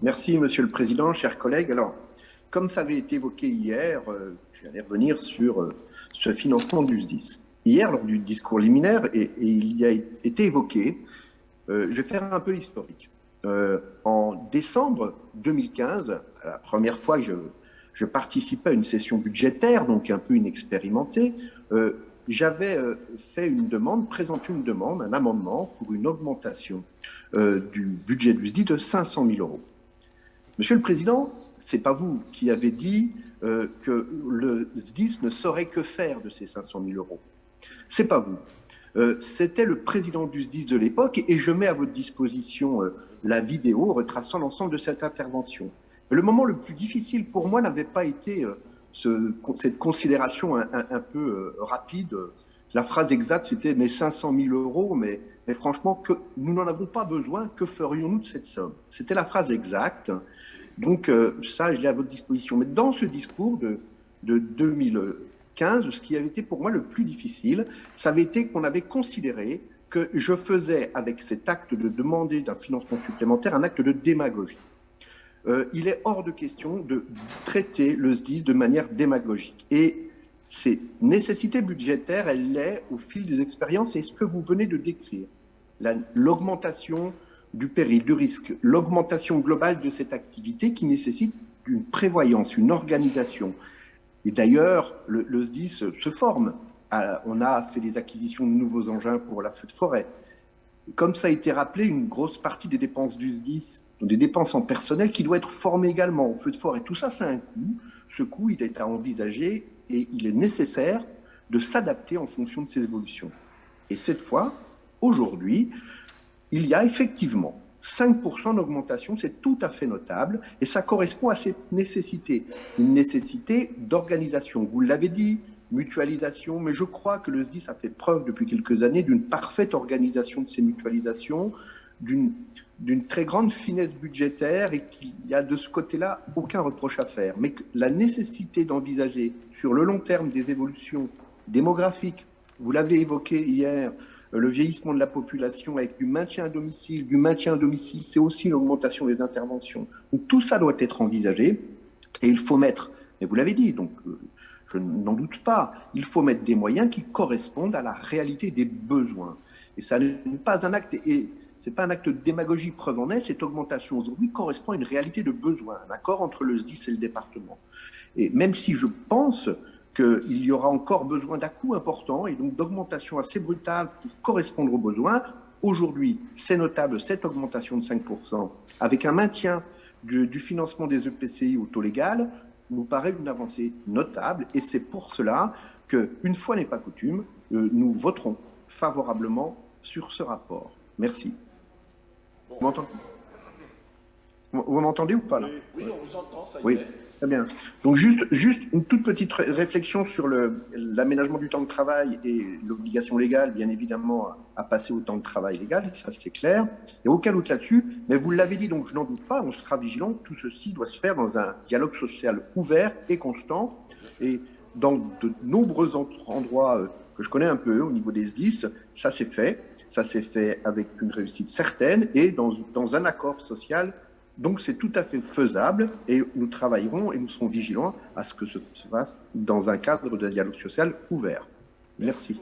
Merci, Monsieur le Président, chers collègues. Alors, comme ça avait été évoqué hier, je vais aller revenir sur ce financement du SDIS. Hier, lors du discours liminaire, et il y a été évoqué, je vais faire un peu l'historique. En décembre 2015, la première fois que je participais à une session budgétaire, donc un peu inexpérimentée, j'avais fait une demande, présenté une demande, un amendement pour une augmentation du budget du SDIS de 500 000 euros. Monsieur le Président, ce n'est pas vous qui avez dit que le SDIS ne saurait que faire de ces 500 000 euros. Ce n'est pas vous. C'était le président du SDIS de l'époque et je mets à votre disposition la vidéo retraçant l'ensemble de cette intervention. Le moment le plus difficile pour moi n'avait pas été cette considération un peu rapide. La phrase exacte, c'était « mais 500 000 euros, mais franchement, nous n'en avons pas besoin, que ferions-nous de cette somme ?» C'était la phrase exacte. Donc ça, je l'ai à votre disposition. Mais dans ce discours de 2015, ce qui avait été pour moi le plus difficile, ça avait été qu'on avait considéré que je faisais avec cet acte de demander d'un financement supplémentaire un acte de démagogie. Il est hors de question de traiter le SDIS de manière démagogique. Et ces nécessités budgétaires, elle l'est au fil des expériences et ce que vous venez de décrire. L'augmentation du péril, du risque, l'augmentation globale de cette activité qui nécessite une prévoyance, une organisation. Et d'ailleurs, le SDIS se forme. On a fait des acquisitions de nouveaux engins pour la feu de forêt. Comme ça a été rappelé, une grosse partie des dépenses du SDIS, donc des dépenses en personnel, qui doit être formée également au feu de forêt. Tout ça, c'est un coût. Ce coût, il est à envisager et il est nécessaire de s'adapter en fonction de ces évolutions. Et cette fois, aujourd'hui, il y a effectivement 5% d'augmentation, c'est tout à fait notable, et ça correspond à cette nécessité, une nécessité d'organisation. Vous l'avez dit, mutualisation, mais je crois que le SDIS a fait preuve depuis quelques années d'une parfaite organisation de ces mutualisations, d'une très grande finesse budgétaire, et qu'il y a de ce côté-là aucun reproche à faire. Mais la nécessité d'envisager sur le long terme des évolutions démographiques, vous l'avez évoqué hier, le vieillissement de la population avec du maintien à domicile, c'est aussi l'augmentation des interventions. Donc tout ça doit être envisagé et il faut mettre, et vous l'avez dit, donc je n'en doute pas, il faut mettre des moyens qui correspondent à la réalité des besoins. Et ça n'est pas un acte, et c'est pas un acte de démagogie, preuve en est, cette augmentation aujourd'hui correspond à une réalité de besoin, un accord entre le SDIS et le département. Et même si je pense qu'il y aura encore besoin d'à-coups importants et donc d'augmentation assez brutale pour correspondre aux besoins. Aujourd'hui, c'est notable cette augmentation de 5% avec un maintien du financement des EPCI au taux légal nous paraît une avancée notable et c'est pour cela qu'une fois n'est pas coutume, nous voterons favorablement sur ce rapport. Merci. Vous m'entendez ou pas là? Oui, on vous entend, ça y oui. est. Très bien. Donc juste une toute petite réflexion sur l'aménagement du temps de travail et l'obligation légale, bien évidemment, à passer au temps de travail légal, ça c'est clair. Il n'y a aucun doute là-dessus, mais vous l'avez dit, donc je n'en doute pas, on sera vigilant, tout ceci doit se faire dans un dialogue social ouvert et constant. Et dans de nombreux endroits que je connais un peu au niveau des SDIS, ça s'est fait avec une réussite certaine et dans un accord social. Donc c'est tout à fait faisable et nous travaillerons et nous serons vigilants à ce que ce se fasse dans un cadre de dialogue social ouvert. Merci.